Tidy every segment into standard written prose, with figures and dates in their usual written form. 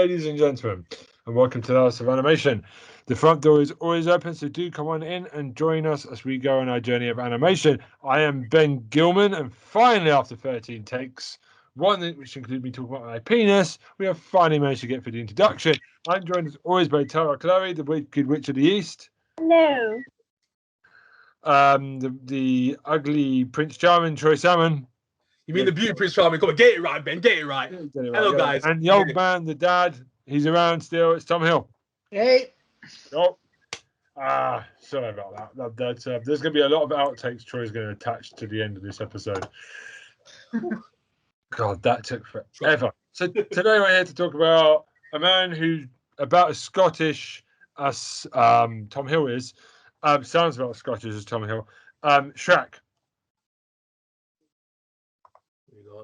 ladies and gentlemen, and welcome to the House of Animation. The front door is always open, so do come on in and join us as we go on our journey of animation. I am Ben Gilman, and finally, after 13 takes, one which included me talking about my penis, we have finally managed to get for the introduction. I'm joined as always by Tara Chloe, the Wicked Witch of the East. Hello. The ugly Prince Charming, Troy Salmon. You mean the beauty Prince Charming? Come on, get it right, Ben. Get it right. Hello, guys. And the old man, the dad, he's around still. It's Tom Hill. Hey. Oh. Sorry about that. There's going to be a lot of outtakes Troy's going to attach to the end of this episode. God, that took forever. So today we're here to talk about a man who's about as Scottish as Tom Hill is. Sounds about as Scottish as Tom Hill. Shrek.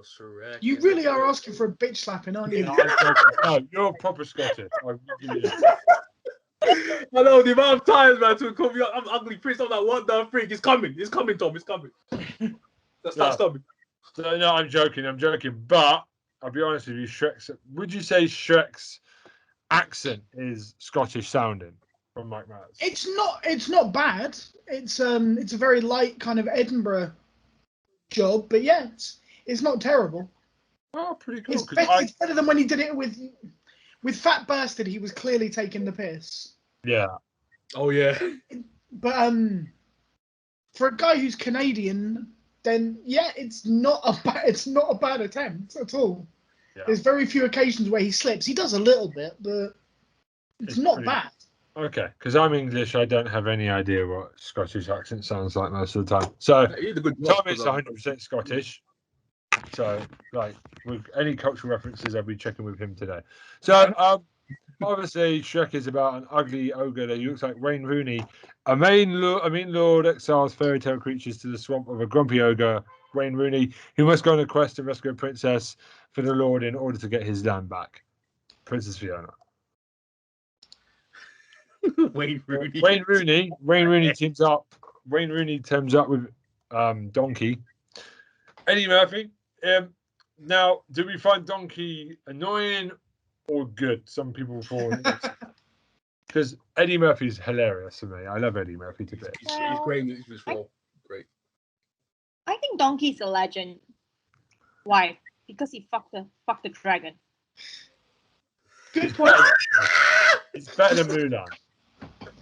Shrek. You really are asking for a bitch slapping, aren't you? No, you're proper Scottish. I know the amount of times, man, to call me I'm ugly Prince. I'm like, what the freak? It's coming. It's coming, Tom. It's coming. That's coming. So, no, I'm joking. But I'll be honest with you, would you say Shrek's accent is Scottish sounding from Mike Myers? It's not bad. It's a very light kind of Edinburgh job, but yeah, it's not terrible. Oh, pretty cool. It's better than when he did it with Fat Bastard. He was clearly taking the piss. Yeah. Oh yeah. But for a guy who's Canadian, then yeah, it's not a bad attempt at all. Yeah. There's very few occasions where he slips. He does a little bit, but it's not bad. Okay, because I'm English, I don't have any idea what Scottish accent sounds like most of the time. So Tom is 100% Scottish. So, like, with any cultural references, I'll be checking with him today. So, obviously, Shrek is about an ugly ogre that looks like Wayne Rooney. A mean lord exiles fairy tale creatures to the swamp of a grumpy ogre, Wayne Rooney, who must go on a quest to rescue a princess for the lord in order to get his land back. Princess Fiona. Wayne Rooney. Wayne Rooney teams up. Wayne Rooney teams up with Donkey. Eddie Murphy. Now, do we find Donkey annoying or good? Some people fall because Eddie Murphy's hilarious to me. I love Eddie Murphy to bits. He's great in this role. Great. I think Donkey's a legend. Why? Because he fucked the dragon. Good point. He's better than Mulan.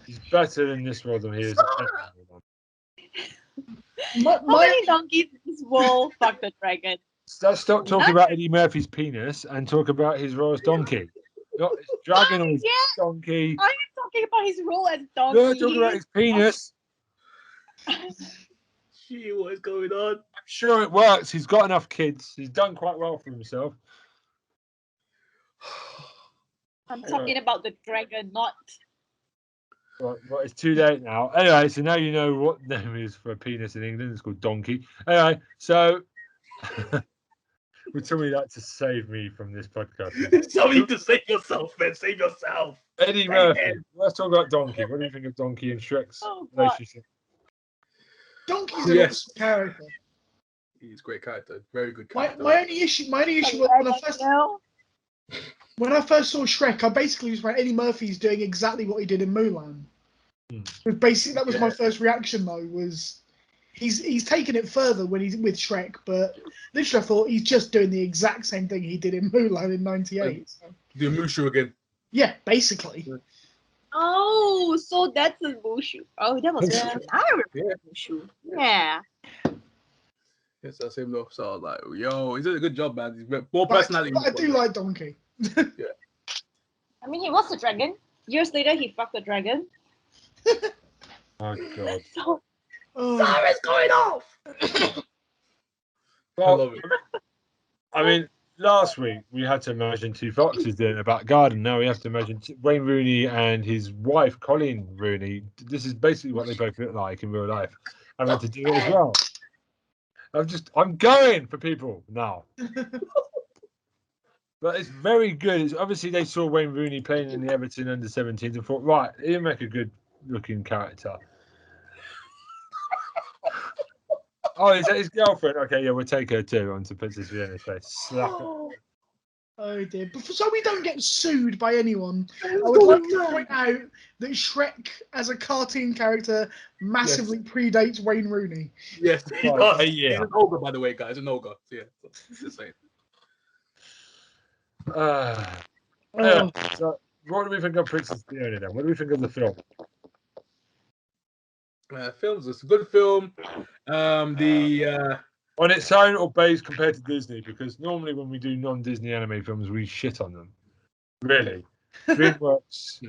He's better in this world than he is. How many donkeys in this world fuck the dragon? Let's stop talking about Eddie Murphy's penis and talk about his role as donkey. Not his dragon or his donkey. I'm talking about his role as donkey. You're talking about his penis. Gee, what is going on? I'm sure it works. He's got enough kids. He's done quite well for himself. I'm talking about the dragon, not... Right, well, it's too late now. Anyway, so now you know what the name is for a penis in England. It's called donkey. Anyway, so would somebody like to save me from this podcast? Somebody to save yourself, man. Save yourself. Eddie Murphy. Let's talk about Donkey. What do you think of Donkey and Shrek's relationship? Donkey's an awesome character. He's a great character. Very good character. My only issue was when I first saw Shrek, I basically was like, Eddie Murphy's doing exactly what he did in Mulan. Basically, that was my first reaction though. Was he's taken it further when he's with Shrek, but literally I thought he's just doing the exact same thing he did in Mulan in '98. So. The Mushu again. Yeah, basically. Oh, so that's a Mushu. Oh, that was I remember Mushu. Yeah. Yes, that's him though. So I was like, yo, he's doing a good job, man. He's more personality. But I do like Donkey. Yeah. I mean, he was the dragon. Years later, he fucked the dragon. Oh God. So, Sarah's going off. Well, I love it. I mean, last week we had to imagine two foxes doing a back garden. Now we have to imagine Wayne Rooney and his wife, Colleen Rooney. This is basically what they both look like in real life. I'm going to do it as well. I'm going for people now. But it's very good. It's obviously they saw Wayne Rooney playing in the Everton under-17s and thought, right, he'll make a good looking character. Oh, is that his girlfriend? Okay, yeah, we'll take her too onto Princess Fiona's face. Slap it. Oh dear. But so we don't get sued by anyone, I would like to point out that Shrek as a cartoon character massively predates Wayne Rooney. Yes, he Right, does. yeah. He's an ogre, by the way, guys. An ogre. Yeah. Just saying. So what do we think of Princess Fiona then? What do we think of the film? Films. It's a good film. On its own or based compared to Disney? Because normally when we do non-Disney anime films, we shit on them. Really, DreamWorks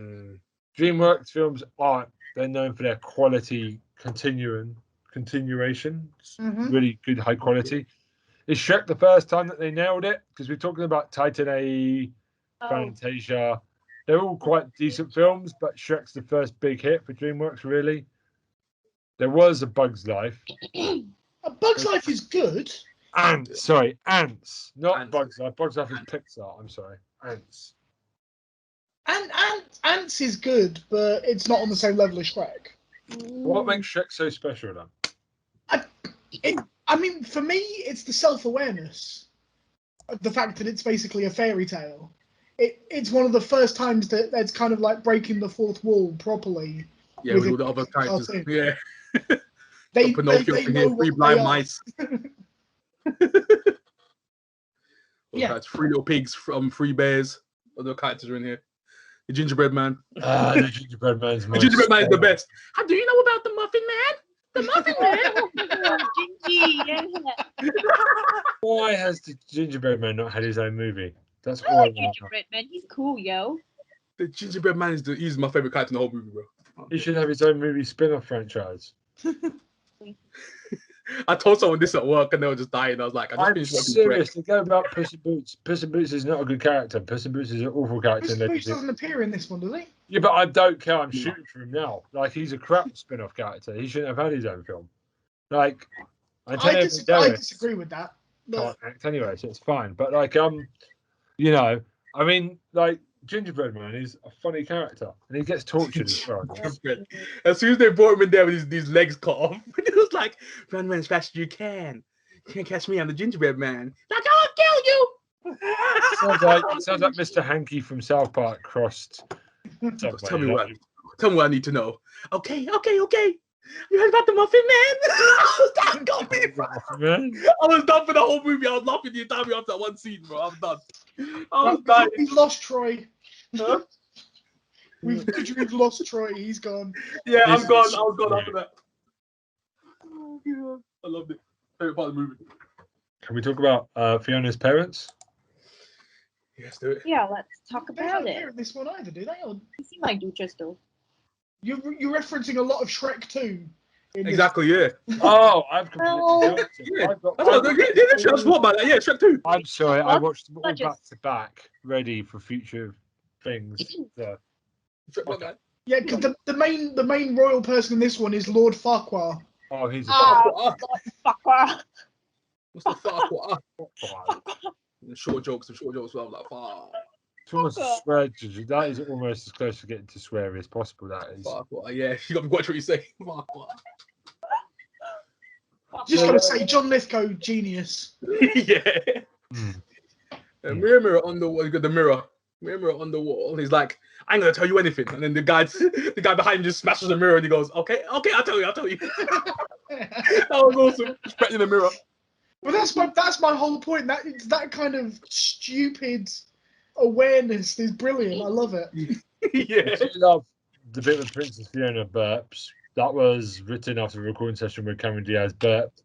films aren't. They're known for their quality continuation. Really good, high quality. Is Shrek the first time that they nailed it? Because we're talking about Titan A, Fantasia. They're all quite decent films, but Shrek's the first big hit for DreamWorks, really. There was A Bug's Life. A Bug's Life is good. Ants, not Ants. Bug's Life. Bug's Life is Pixar. I'm sorry, Ants. And Ants is good, but it's not on the same level as Shrek. What makes Shrek so special then? I mean, for me, it's the self-awareness. The fact that it's basically a fairy tale. It's one of the first times that that's kind of like breaking the fourth wall properly. Yeah, with all the other characters. cartoon. Yeah. They Pinocchio know thingy, what three they blind are. mice. Yeah. That's 3 little pigs from 3 bears. Other characters are in here. The gingerbread man. The gingerbread man's The gingerbread man is the best. How do you know about the muffin man? The muffin man. Gingy, yeah. Why has the gingerbread man not had his own movie? That's I all I like want. Gingerbread Man. He's cool, yo. The gingerbread man he's my favorite character in the whole movie, bro. He should have his own movie spin-off franchise. I told someone this at work and they were just dying. I was like, I just I'm finished watching serious. Shrek. To go about Puss in Boots. Puss in Boots is not a good character. Puss in Boots is an awful character. Mr. Boots doesn't appear in this one, does he? Yeah, but I don't care. I'm shooting for him now. Like, he's a crap spin-off character. He shouldn't have had his own film. Like, I disagree with that. Can't act anyway, so it's fine. But like, you know, I mean, like, Gingerbread Man is a funny character, and he gets tortured as well. As soon as they brought him in there with these legs cut off, it was like, run as fast as you can. You can't catch me, I'm the gingerbread man. Like, I'll kill you. sounds like Mr. Hanky from South Park crossed. Tell me what I need to know. Okay. You heard about the Muffin Man? That got me, bro. I was done for the whole movie. I was laughing the entire movie after that one scene, bro. I'm done. I was dying. We've lost Troy. Huh? We've lost Troy. He's gone. Yeah, I'm gone. I was gone after that. Oh, God. I loved it. Favorite part of the movie. Can we talk about Fiona's parents? Yes, do it. Yeah, let's talk They about don't it. appear in this one either, do they? Or You see my duchess though. you're referencing a lot of Shrek 2. Exactly, yeah. Oh, I've completely No. noticed it. Yeah. I've I forgot about that. Yeah, Shrek 2. I'm sorry, I watched them all Not just- back to back, ready for future things. So, Okay. Yeah, because the main royal person in this one is Lord Farquhar. oh, he's a Fucker. What's the fuck? Short jokes. So I'm like, fuck. It's almost a swear. That is almost as close to getting to swear as possible. That is. Fuck. Yeah, you got to watch what you say. Fuck. Just gotta say, John Lithgow, genius. Yeah. Mm. Mirror on the wall. You got the mirror on the wall. He's like, I ain't gonna tell you anything. And then the guy behind him just smashes the mirror and he goes, okay, I'll tell you. That was awesome. Just in the mirror. Well, that's my whole point. That kind of stupid awareness is brilliant. I love it. Yeah. I love the bit with Princess Fiona burps. That was written after a recording session where Cameron Diaz burped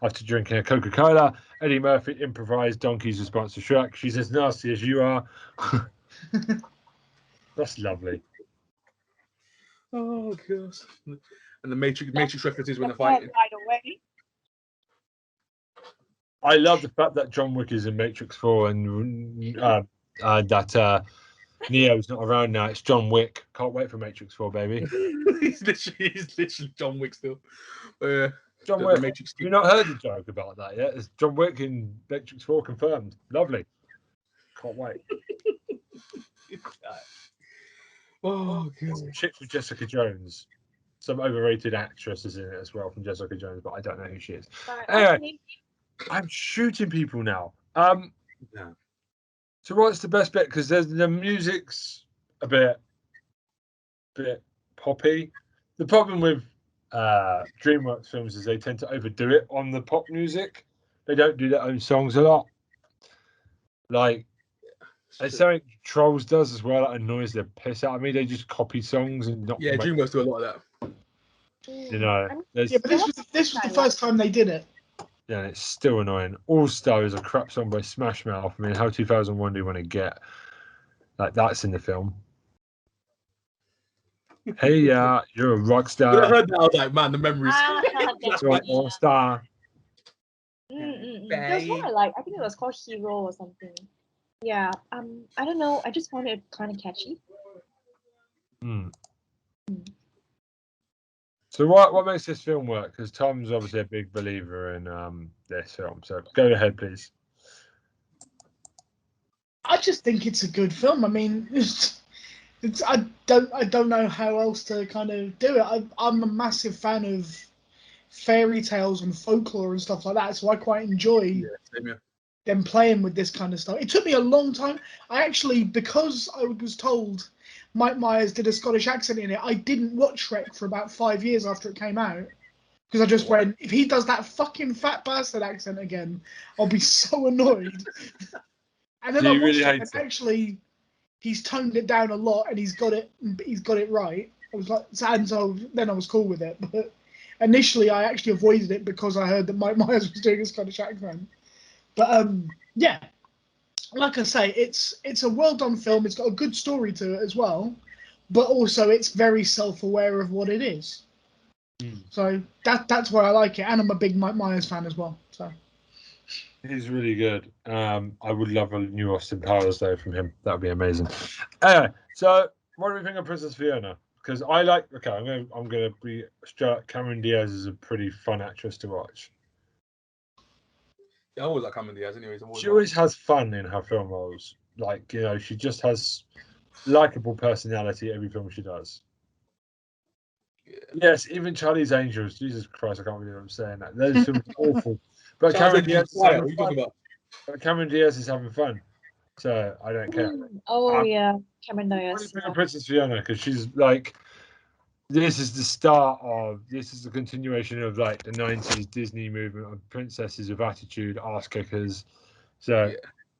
after drinking a Coca-Cola. Eddie Murphy improvised Donkey's response to Shrek. She's as nasty as you are. That's lovely. Oh gosh. And the Matrix references when they're fighting. Right away. I love the fact that John Wick is in Matrix 4 and that Neo's not around now. It's John Wick. Can't wait for Matrix 4, baby. he's literally John Wick still. John Wick. You've not heard the joke about that yet? It's John Wick in Matrix 4 confirmed. Lovely. Can't wait. Oh, God. Some chick with Jessica Jones. Some overrated actress is in it as well from Jessica Jones, but I don't know who she is. Anyway, I'm shooting people now. Yeah. So what's the best bit? Because there's the music's a bit poppy. The problem with DreamWorks films is they tend to overdo it on the pop music. They don't do their own songs a lot. Like, it's something Trolls does as well. That annoys the piss out of me. They just copy songs and not. Yeah, DreamWorks do a lot of that. You know, yeah, but this was the first time they did it. Yeah, and it's still annoying. All Star is a crap song by Smash Mouth. I mean, how 2001 do you want to get? Like, that's in the film. Hey, yeah, you're a rock star. When I heard that, I was like, man, the memories. You're an all-star. There was one I like. I think it was called Hero or something. Yeah. I don't know. I just found it kind of catchy. So what makes this film work? Because Tom's obviously a big believer in this film. So go ahead, please. I just think it's a good film. I mean, I don't know how else to kind of do it. I'm a massive fan of fairy tales and folklore and stuff like that, so I quite enjoy them playing with this kind of stuff. It took me a long time. Because I was told Mike Myers did a Scottish accent in it, I didn't watch Shrek for about 5 years after it came out. Because I just went, if he does that fucking fat bastard accent again, I'll be so annoyed. And then I watched it, and actually, he's toned it down a lot, and he's got it right. I was like, and so then I was cool with it. But initially, I actually avoided it because I heard that Mike Myers was doing a Scottish accent. But yeah, like I say, it's a well done film. It's got a good story to it as well, but also it's very self-aware of what it is. So that's why I like it, and I'm a big Mike Myers fan as well. So he's really good. I would love a new Austin Powers though from him. That would be amazing. Anyway, so what do we think of Princess Fiona? Because I like. Okay, I'm gonna be straight. Cameron Diaz is a pretty fun actress to watch. Yeah, I always like Cameron Diaz. Anyways, she always has fun in her film roles. Like, you know, she just has likable personality every film she does. Yeah. Yes, even Charlie's Angels. Jesus Christ, I can't believe I'm saying that. Those films are awful. But Cameron Diaz is having fun. But Cameron Diaz is having fun, so I don't care. Yeah, Cameron Diaz. What do you think of Princess Fiona? Because she's like, this is the continuation of like the 90s Disney movement of princesses with attitude, ass kickers. So,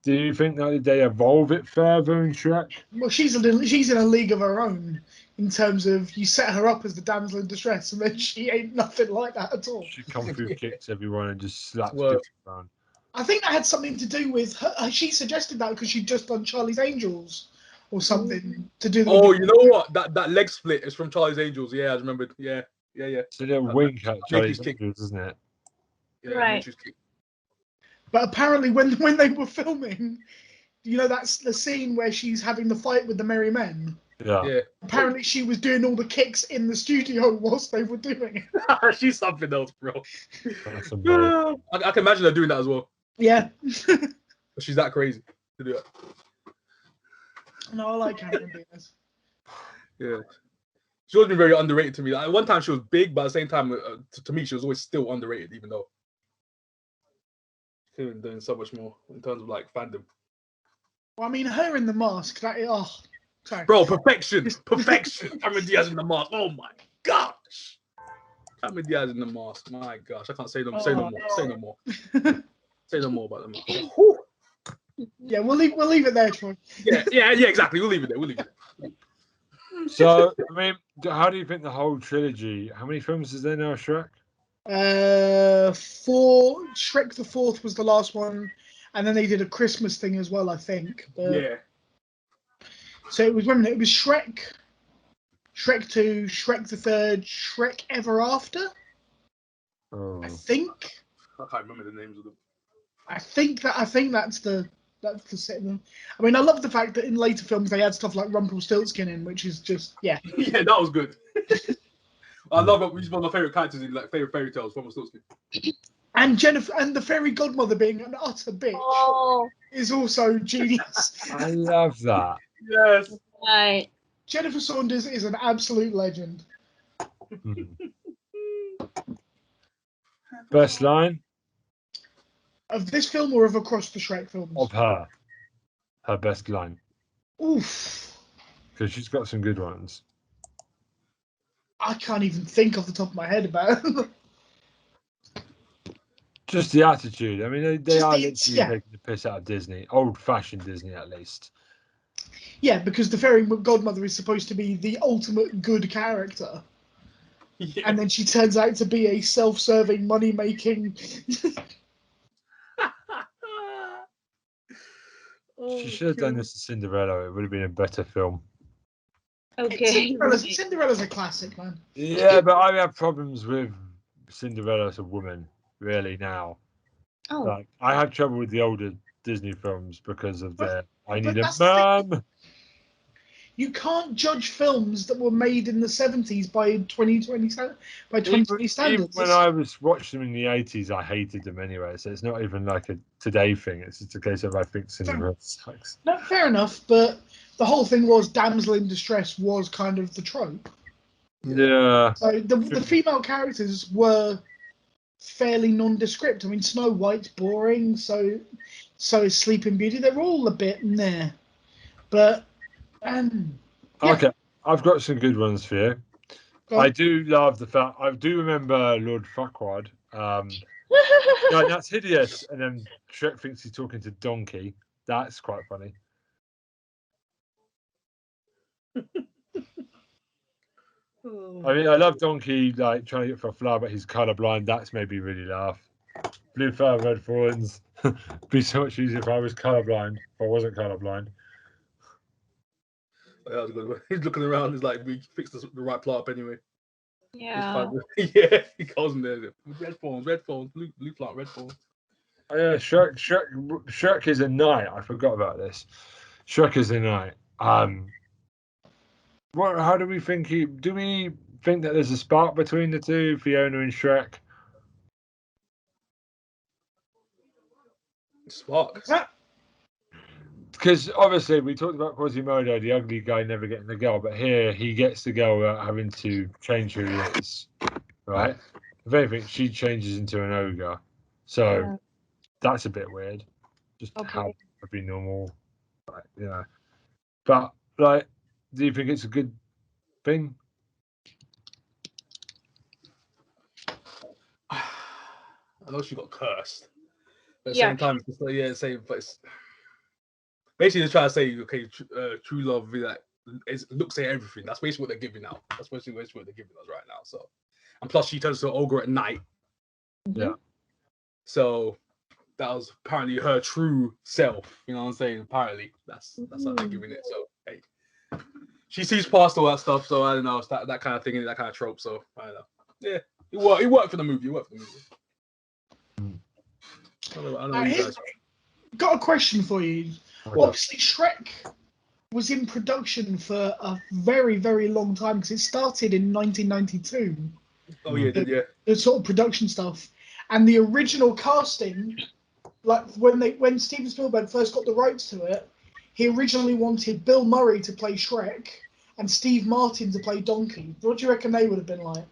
do you think that they evolve it further in Shrek? Well, she's in a league of her own in terms of you set her up as the damsel in distress, and then she ain't nothing like that at all. She kung fu kicks everyone and just slaps people around. I think that had something to do with her. She suggested that because she'd just done Charlie's Angels or something to do. Oh, you know what? That leg split is from Charlie's Angels. Yeah, I remembered. Yeah. It's a little wink at Charlie's Angels, isn't it? Yeah, right. But apparently, when they were filming, you know, that's the scene where she's having the fight with the Merry Men. Yeah. Apparently, she was doing all the kicks in the studio whilst they were doing it. She's something else, bro. I can imagine her doing that as well. Yeah. She's that crazy to do it. No, I like Cameron Diaz. Yeah. She's always been very underrated to me. Like, one time she was big, but at the same time, to me, she was always still underrated, even though she's been doing so much more in terms of like fandom. Well, I mean, her in The Mask. Sorry. Bro, perfection. Cameron Diaz in The Mask. Oh my gosh. Cameron Diaz in The Mask. My gosh, I can't say no more. Say no more. Say no more about The Mask. Yeah, we'll leave it there, Troy. Yeah, exactly. We'll leave it there. So, I mean, how do you think the whole trilogy? How many films is there now, Shrek? 4. Shrek the 4th was the last one, and then they did a Christmas thing as well, I think. Yeah. So it was it was Shrek, Shrek 2, Shrek the 3rd, Shrek Ever After. Oh. I think. I can't remember the names of them. I think that's the setting. I mean, I love the fact that in later films they had stuff like Rumpelstiltskin in, which is just yeah, that was good. I love it. He's one of my favorite characters in like favorite fairy tales. Rumpelstiltskin. And Jennifer and the fairy godmother being an utter bitch is also genius. I love that. Yes. Right. Jennifer Saunders is an absolute legend. Best line? Of this film or of across the Shrek films? Of her. her best line? Oof. Because she's got some good ones. I can't even think off the top of my head about it. Just the attitude. I mean, they are literally yeah. taking the piss out of Disney. Old-fashioned Disney, at least. Yeah, because the fairy godmother is supposed to be the ultimate good character. Yeah. And then she turns out to be a self-serving, money-making... She should have done this to Cinderella. It would have been a better film. Okay. Cinderella's a classic, man. Yeah, but I have problems with Cinderella as a woman, really, now. Oh. Like, I have trouble with the older Disney films because of their I need a that's the thing. mum. You can't judge films that were made in the 70s by 2020 standards. Even when I was watching them in the 80s, I hated them anyway. So it's not even like a today thing. It's just a case of I think Cinderella sucks. No, fair enough, but the whole thing was damsel in distress was kind of the trope. Yeah. So the female characters were fairly nondescript. I mean, Snow White's boring, so is Sleeping Beauty. They're all a bit meh. But yeah. Okay, I've got some good ones for you. I do love the fact I do remember Lord Farquaad. No, that's hideous. And then Shrek thinks he's talking to Donkey. That's quite funny. I mean, I love Donkey like trying to get for a flower, but he's colourblind. That's made me really laugh. Blue fur, red thorns. Be so much easier if I was colourblind. If I wasn't colourblind. That was a good one. He's looking around. He's like, we fixed the right plot up anyway. Yeah. Yeah, he goes in there. Red phones, blue plant, red phones. Yeah, Shrek is a knight. I forgot about this. Shrek is a knight. How do we think do we think that there's a spark between the two, Fiona and Shrek? Spark. Because obviously we talked about Quasimodo, the ugly guy never getting the girl, but here he gets the girl without having to change who he is. Right? If anything, she changes into an ogre. So that's a bit weird. Just how it would be normal. Like, But like, do you think it's a good thing? I know she got cursed. But at the same time, it's like, same place. Basically, they're trying to say, okay, true love is like looks at everything. That's basically what they're giving now. That's basically what they're giving us right now. So, and plus, she turns to an ogre at night. Yeah. So that was apparently her true self. You know what I'm saying? Apparently, that's how they're giving it. So, hey, she sees past all that stuff. So I don't know. It's that kind of thing, that kind of trope. So I don't know. Yeah, it worked for the movie. I don't know you guys. Got a question for you. Okay. Obviously, Shrek was in production for a very, very long time because it started in 1992. Oh yeah, the sort of production stuff, and the original casting, like when Steven Spielberg first got the rights to it, he originally wanted Bill Murray to play Shrek and Steve Martin to play Donkey. What do you reckon they would have been like?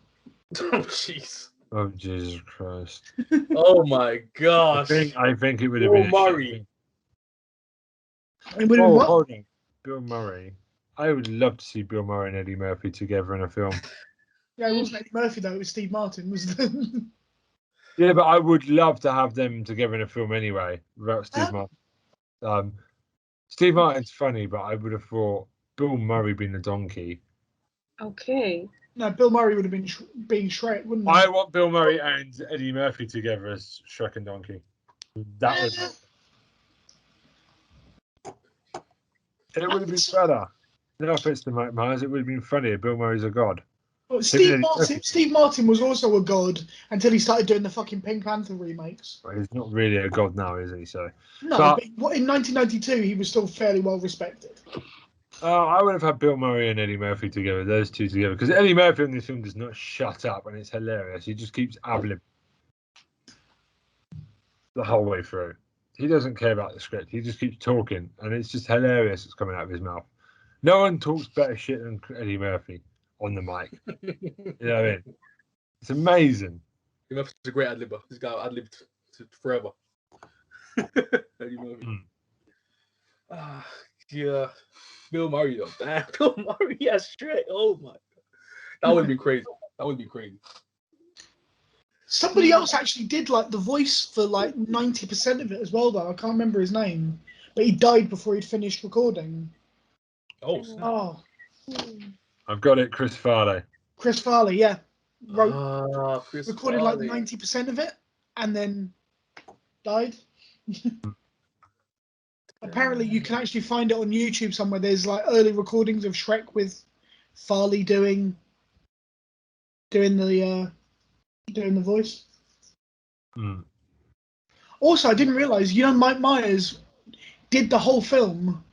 Oh jeez. Oh Jesus Christ! Oh my gosh! I think it would have Bill been Murray. Hold on, Bill Murray. I would love to see Bill Murray and Eddie Murphy together in a film. Yeah, it wasn't Eddie Murphy though; it was Steve Martin, wasn't it? Yeah, but I would love to have them together in a film anyway, without Steve Martin. Steve Martin's funny, but I would have thought Bill Murray being the donkey. Okay. No, Bill Murray would have been being Shrek, wouldn't he? I want Bill Murray and Eddie Murphy together as Shrek and Donkey. That would. It would have been better. No offense to Mike Myers, it would have been funnier. Bill Murray's a god. Well, Steve Martin was also a god until he started doing the fucking Pink Panther remakes. Well, he's not really a god now, is he? So no, but in 1992 he was still fairly well respected. I would have had Bill Murray and Eddie Murphy together, those two together, because Eddie Murphy in this film does not shut up, and it's hilarious. He just keeps abbling the whole way through. He doesn't care about the script. He just keeps talking, and it's just hilarious what's coming out of his mouth. No one talks better shit than Eddie Murphy on the mic. You know what I mean? It's amazing. Eddie Murphy's a great ad-libber. This guy ad-libbed forever. Eddie Murphy. Yeah. Bill Murray though. Damn, Bill Murray as Shrek. Oh my god. That would be crazy. That would be crazy. Somebody else actually did like the voice for like 90% of it as well, though. I can't remember his name, but he died before he'd finished recording. Oh, snap. Oh, I've got it, Chris Farley. Chris Farley, yeah, Chris recorded Farley. like 90% of it, and then died. Apparently, you can actually find it on YouTube somewhere. There's like early recordings of Shrek with Farley doing the voice. Mm. Also, I didn't realize, Mike Myers did the whole film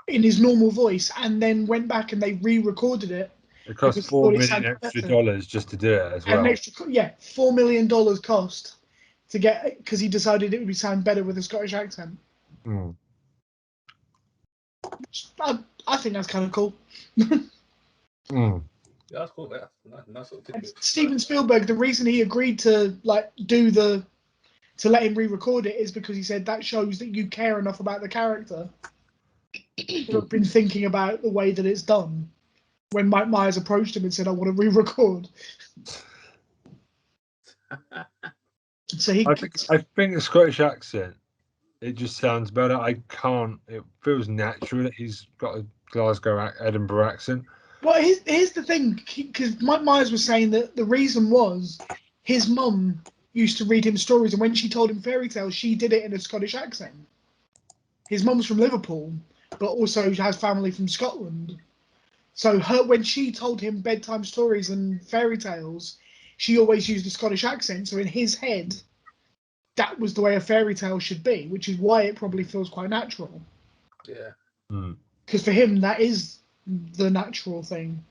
in his normal voice and then went back and they re-recorded it. It cost $4 million extra just to do it as well. And $4 million cost to get, because he decided it would sound better with a Scottish accent. Mm. I think that's kind of cool. Mm. Yeah, that's cool. That's Steven Spielberg, the reason he agreed to to let him re-record it is because he said that shows that you care enough about the character. You've been thinking about the way that it's done. When Mike Myers approached him and said, "I want to re-record," so I think the Scottish accent, it just sounds better. It feels natural that he's got a Glasgow, Edinburgh accent. Well, here's the thing, because Mike Myers was saying that the reason was his mum used to read him stories, and when she told him fairy tales, she did it in a Scottish accent. His mum's from Liverpool, but also has family from Scotland. So when she told him bedtime stories and fairy tales, she always used a Scottish accent. So in his head, that was the way a fairy tale should be, which is why it probably feels quite natural. Yeah. Because for him, that is the natural thing.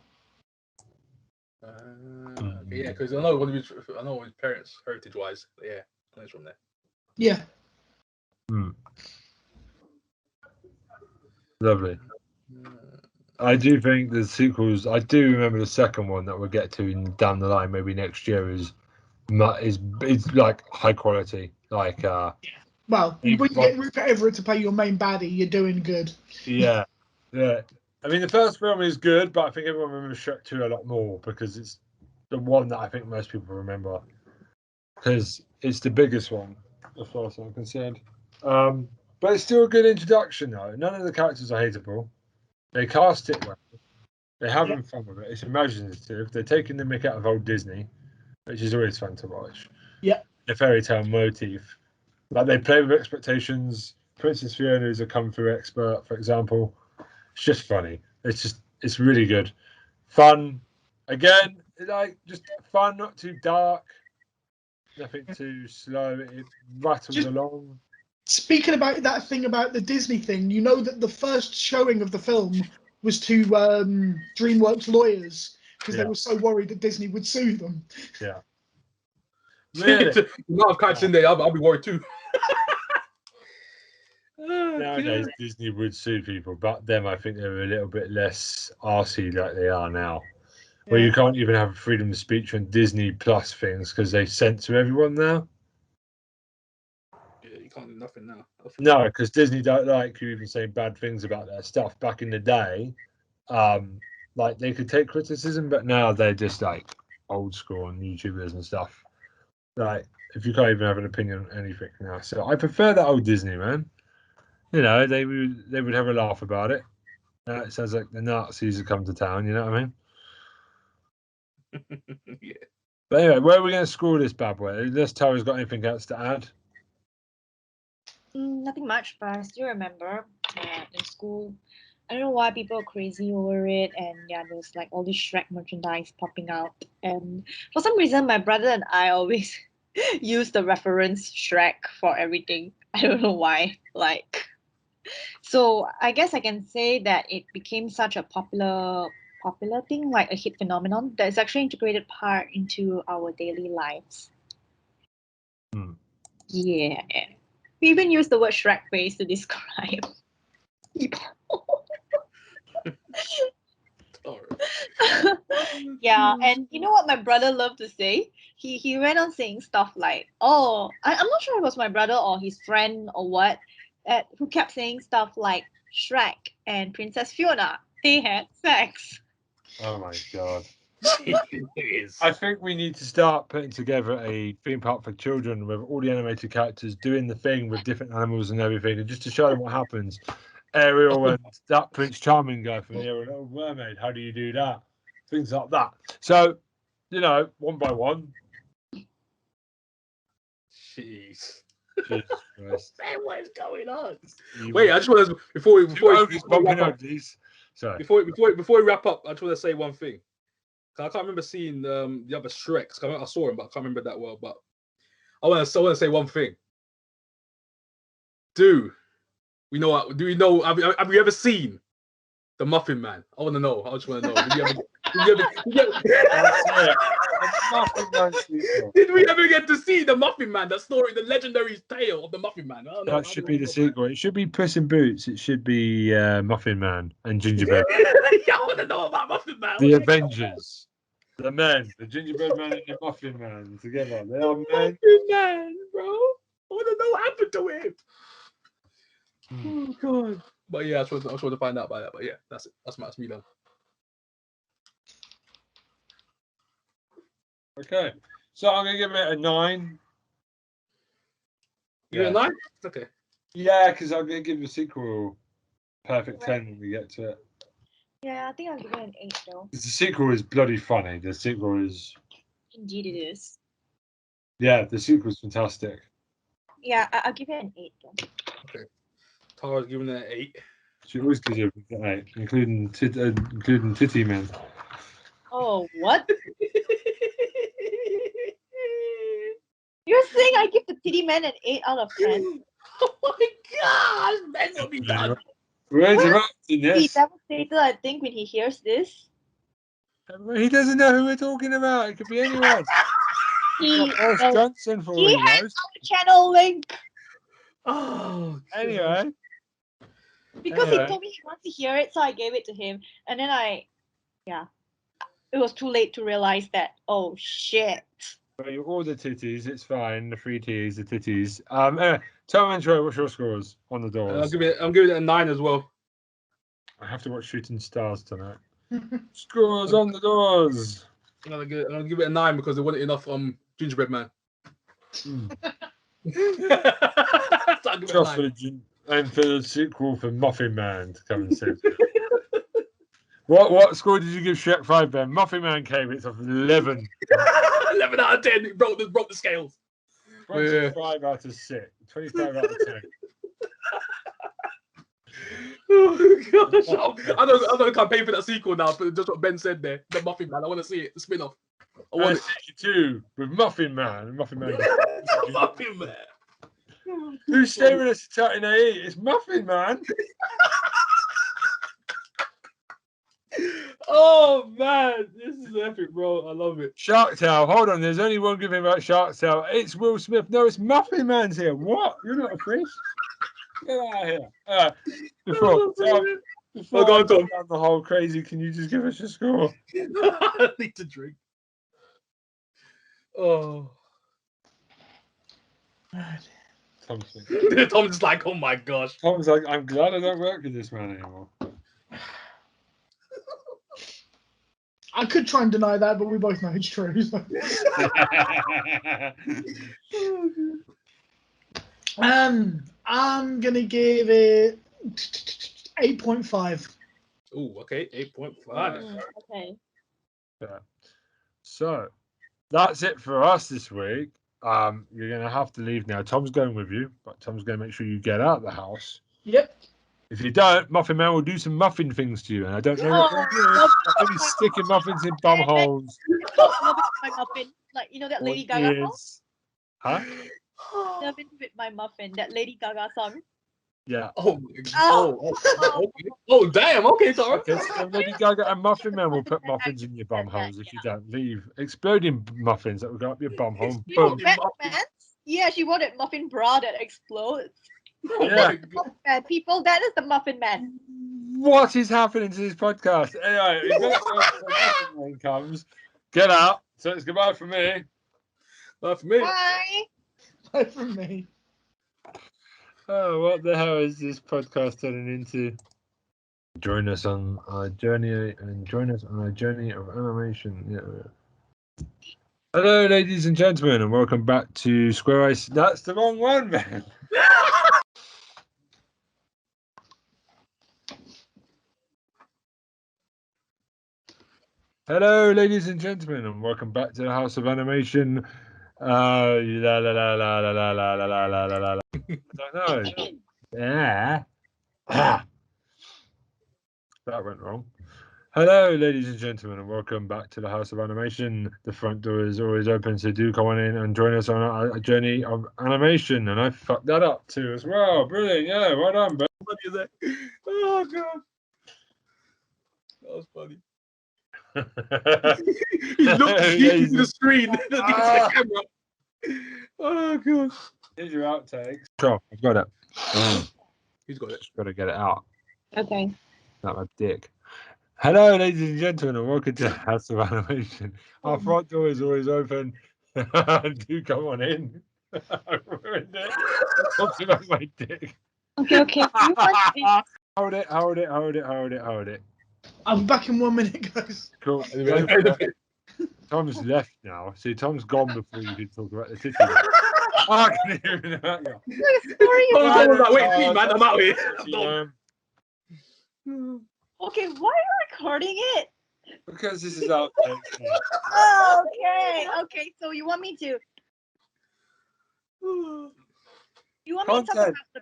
Yeah, because I know his parents, heritage-wise. Yeah, he's from there. Yeah. Lovely. I do think the sequels. I do remember the second one that we'll get to down the line, maybe next year, is like high quality. Like well, when you get Rupert Everett to play your main baddie, you're doing good. Yeah. I mean, the first film is good, but I think everyone remembers Shrek 2 a lot more because it's the one that I think most people remember because it's the biggest one, as far as I'm concerned. But it's still a good introduction, though. None of the characters are hateable. They cast it well. They're having fun with it. It's imaginative. They're taking the mick out of old Disney, which is always fun to watch. Yeah. The fairy tale motif. Like, they play with expectations. Princess Fiona is a kung fu expert, for example. It's just funny. It's really good. Fun. Again, just fun, not too dark. Nothing too slow. It rattles along. Speaking about that thing about the Disney thing, you know that the first showing of the film was to DreamWorks lawyers because they were so worried that Disney would sue them. Yeah. Really? The amount of cats in there, I'll be worried too. Nowadays, Disney would sue people, but them, I think they're a little bit less arsey like they are now. Where you can't even have freedom of speech on Disney Plus things because they censor everyone now. Yeah, you can't do nothing now. No, because Disney don't like you even saying bad things about their stuff. Back in the day, like they could take criticism, but now they're just like old school on YouTubers and stuff. Like if you can't even have an opinion on anything now, so I prefer that old Disney, man. You know, they would have a laugh about it. It sounds like the Nazis have come to town. You know what I mean? Yeah. But anyway, where are we going to score this bad boy? Unless Tara's got anything else to add. Nothing much, but I still remember in school. I don't know why people are crazy over it, and there's like all this Shrek merchandise popping out. And for some reason, my brother and I always use the reference Shrek for everything. I don't know why. So I guess I can say that it became such a popular thing, like a hit phenomenon, that it's actually integrated part into our daily lives. Yeah. We even use the word Shrek face to describe people. Yeah, and you know what my brother loved to say? He went on saying stuff like, I'm not sure if it was my brother or his friend or what, who kept saying stuff like, Shrek and Princess Fiona, they had sex. Oh my god. Jeez. I think we need to start putting together a theme park for children with all the animated characters doing the thing with different animals and everything, and just to show them what happens. Ariel and that Prince Charming guy from the Little Mermaid, how do you do that? Things like that. So, you know, one by one. Jeez. Jesus Christ. Man, what is going on? You Wait, I just want to before we bumping wrap up, uglies. Sorry. before we wrap up, I just want to say one thing. I can't remember seeing the other Shreks. I saw him, but I can't remember that well. But I want to say one thing. Do we know? Have you ever seen the Muffin Man? I want to know. I just want to know. Did we ever get to see the Muffin Man? The story, the legendary tale of the Muffin Man. I don't know. That should be the sequel. It should be Puss in Boots. It should be Muffin Man and Gingerbread. I want to know about Muffin Man. The Avengers. The men. The Gingerbread Man and the Muffin Man together. They are men. Muffin Man, bro. I want to know what happened to him. Oh, God. But yeah, I just want to find out about that. But yeah, that's it. That's me done. Okay. So I'm going to give it a 9. You're a 9? Okay. Yeah, because I'm going to give the sequel perfect 10 when we get to it. Yeah, I think I'll give it an 8 though. The sequel is bloody funny. The sequel is... Indeed it is. Yeah, the sequel is fantastic. Yeah, I'll give it an 8 though. Okay. Tara's giving it an 8. She always gives it an 8, including Titty Man. Oh, what? You're saying I give the Titty Man an 8 out of 10? Oh my God! That's what we done. We're interrupting this. He's devastated, I think, when he hears this. He doesn't know who we're talking about. It could be anyone. Boris Johnson for all he has knows. our channel link. Oh, anyway. Because he told me he wants to hear it, so I gave it to him. And then it was too late to realize that, oh shit. Well, you order titties, it's fine. The 3 T's, the titties. Anyway, Tom and Troy, what's your scores on the doors? I'm giving it a 9 as well. I have to watch Shooting Stars tonight. Scores on the doors. I'm gonna give it a 9 because there wasn't enough Gingerbread Man. So just for the sequel for Muffin Man to come and see. What score did you give Shrek 5, Ben? Muffin Man came, it's of 11. 11 out of 10. It broke the scales. 25 out of 6. 25 out of 10. Oh gosh. I'm gonna campaign for that sequel now, but just what Ben said there. The Muffin Man. I want to see it. The spin-off. I want it. 62 with Muffin Man. Muffin Man. Muffin Man. Who's staring at us chatting AE? It's Muffin Man. Oh man, this is epic, bro. I love it. Shark Tale. Hold on, there's only one giving about Shark Tale. It's Will Smith. No, it's Muffin Man's here. What? You're not a fish? Get out of here. Before I go down the whole crazy, can you just give us your score? I need to drink. Oh. Tom's just like, oh my gosh. Tom's like, I'm glad I don't work with this man anymore. I could try and deny that, but we both know it's true. So. I'm gonna give it 8.5. Oh, okay, 8.5. Okay. Yeah. So that's it for us this week. You're gonna have to leave now. Tom's going with you, but Tom's gonna make sure you get out of the house. Yep. If you don't, Muffin Man will do some muffin things to you, and I don't know what they'll do. Maybe sticking muffins in bum holes. My muffin, like you know that Lady Gaga song. Huh? Love it with my muffin, that Lady Gaga song. Yeah. Oh, damn. Okay, sorry. Okay, so Lady Gaga and Muffin Man will put muffins in your bum holes if you don't leave. Exploding muffins that will go up your bum hole. Boom. Yeah, she wanted muffin bra that explodes. Yeah. People, that is the Muffin Man. What is happening to this podcast? Anyway, when Muffin Man comes, get out. So it's goodbye from me. Bye for me. Bye. Bye from me. Oh, what the hell is this podcast turning into? Join us on our journey of animation. Yeah. Hello, ladies and gentlemen, and welcome back to Square Ice. That's the wrong one, man. Hello, ladies and gentlemen, and welcome back to the House of Animation. La la la la la la la la la la la la. I don't know. Yeah. Ah. That went wrong. Hello, ladies and gentlemen, and welcome back to the House of Animation. The front door is always open, so do come on in and join us on a journey of animation. And I fucked that up too as well. Brilliant, yeah, well done, bro. Oh god, that was funny. He looked deep into the screen, into the camera. Oh god. Here's your outtakes. Sure, I've got it. He's got it. Just got to get it out. Okay. Not my dick. Hello, ladies and gentlemen, and welcome to the House of Animation. Our front door is always open. Do come on in. I ruined it. Talking about my dick. Okay. Hold it. I'm back in 1 minute, guys. Cool. Tom's left now. See, Tom's gone before you could talk about the city. I can hear him out. I was like, wait, please, man, I'm out here. Okay, why are you recording it? Because this is out. Oh, okay. So you want me to? You want me to talk about the?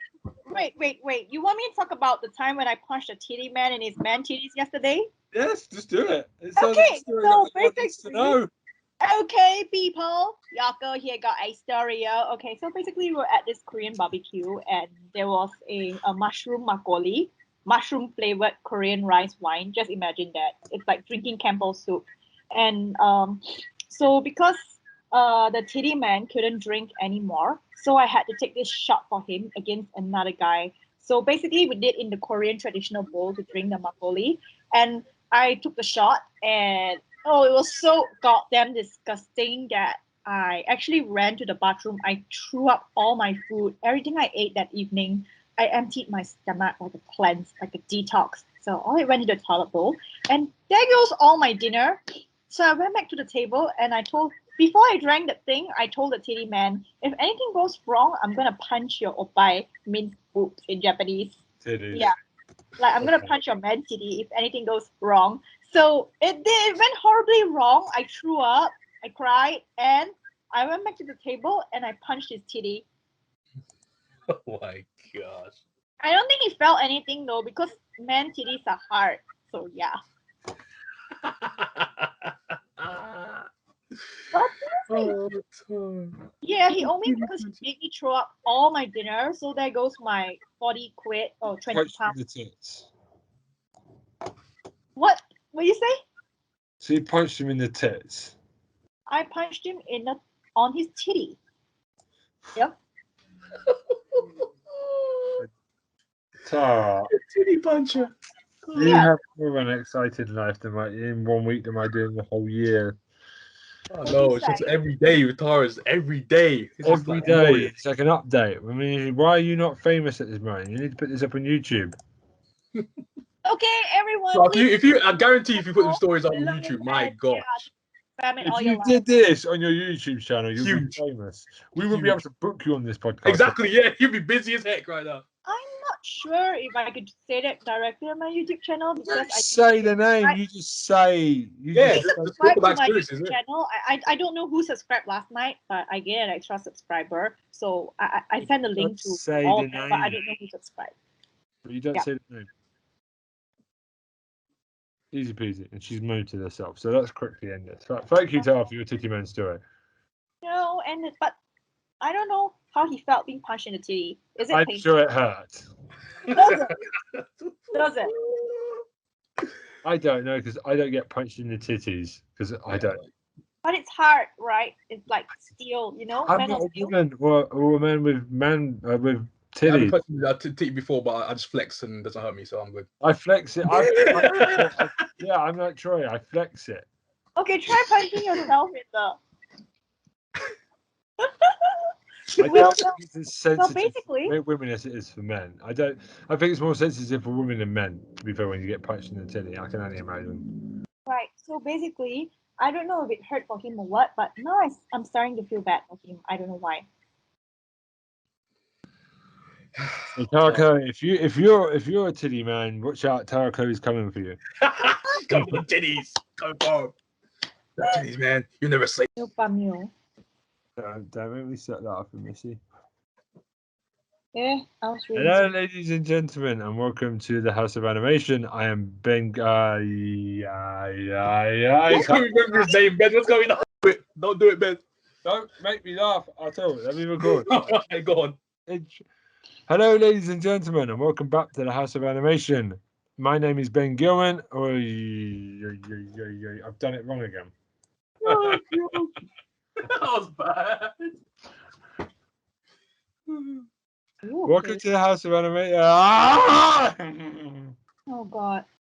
Wait. You want me to talk about the time when I punched a titty man in his man titties yesterday? Yes, just do it. Okay, so basically, no. Okay, people, Yako here got a story. Okay, so basically we're at this Korean barbecue and there was a mushroom makgeolli, mushroom flavored Korean rice wine. Just imagine that. It's like drinking Campbell soup. And so because the titty man couldn't drink anymore, so I had to take this shot for him against another guy. So basically we did in the Korean traditional bowl to drink the makgeolli, and I took the shot and it was so goddamn disgusting that I actually ran to the bathroom. I threw up all my food, everything I ate that evening. I emptied my stomach like a cleanse, like a detox. So I went into the toilet bowl, and there goes all my dinner. So I went back to the table, and before I drank that thing, I told the titty man, if anything goes wrong, I'm gonna punch your oppai, means boobs in Japanese. Titties. Yeah. Like, I'm gonna punch your man titty if anything goes wrong. So it went horribly wrong. I threw up, I cried, and I went back to the table and I punched his titty. Oh my gosh. I don't think he felt anything though, because man titties are hard. So yeah. Yeah, he owed me because he made me throw up all my dinner. So there goes my 40 quid or 20 pounds. The tits. What do you say? So you punched him in the tits? I punched him on his titty. Yep. Titty puncher. You have more of an excited life than in 1 week than I do in the whole year. Oh no, it's just every day with Taurus. Every day. Every day. It's like an update. I mean, why are you not famous at this moment? You need to put this up on YouTube. Okay, everyone. So I guarantee if you put the stories up on YouTube, my gosh. If you did this on your YouTube channel, you'd be famous. We wouldn't be able to book you on this podcast. Exactly, yeah. You'd be busy as heck right now. I'm not sure if I could say that directly on my YouTube channel. Don't say the name. You just say. Just subscribe to my YouTube channel. I don't know who subscribed last night, but I get an extra subscriber. So I send a link to all of them, but I don't know who subscribed. But you don't say the name. Easy peasy, and she's muted herself. So let's quickly end this. Thank you, Tara, for your titty man story. No, but I don't know how he felt being punched in the titty. Is it I'm painful? sure it hurt. Does it? I don't know because I don't get punched in the titties because I don't. But it's hard, right? It's like steel, you know. I'm not a woman or a woman with titties. I've been touching titty before, but I just flex and it doesn't hurt me, so I'm good. I flex it. Yeah, I'm not Troy. I flex it. Okay, try punching yourself in the. I don't think it's as so sensitive basically, for women as it is for men. I think it's more sensitive for women than men. To be fair, when you get punched in the titty, I can only imagine. right. So basically, I don't know if it hurt for him or what, but now I'm starting to feel bad for him. I don't know why. So Tarako, if you're a titty man, watch out. Tarako is coming for you. Come on, titties. Come on. Titties, man. You never sleep. No pamyo. Don't make me set that up for Missy. Yeah, I was really Hello, ladies and gentlemen, and welcome to the House of Animation. I am Ben. I can't remember his name, Ben. What's going on? Don't do it, Ben. Don't make me laugh at all. Let me record. Go on. Hello, ladies and gentlemen, and welcome back to the House of Animation. My name is Ben Gilman. I've done it wrong again. That was bad. Welcome to the House of Animation. Oh God.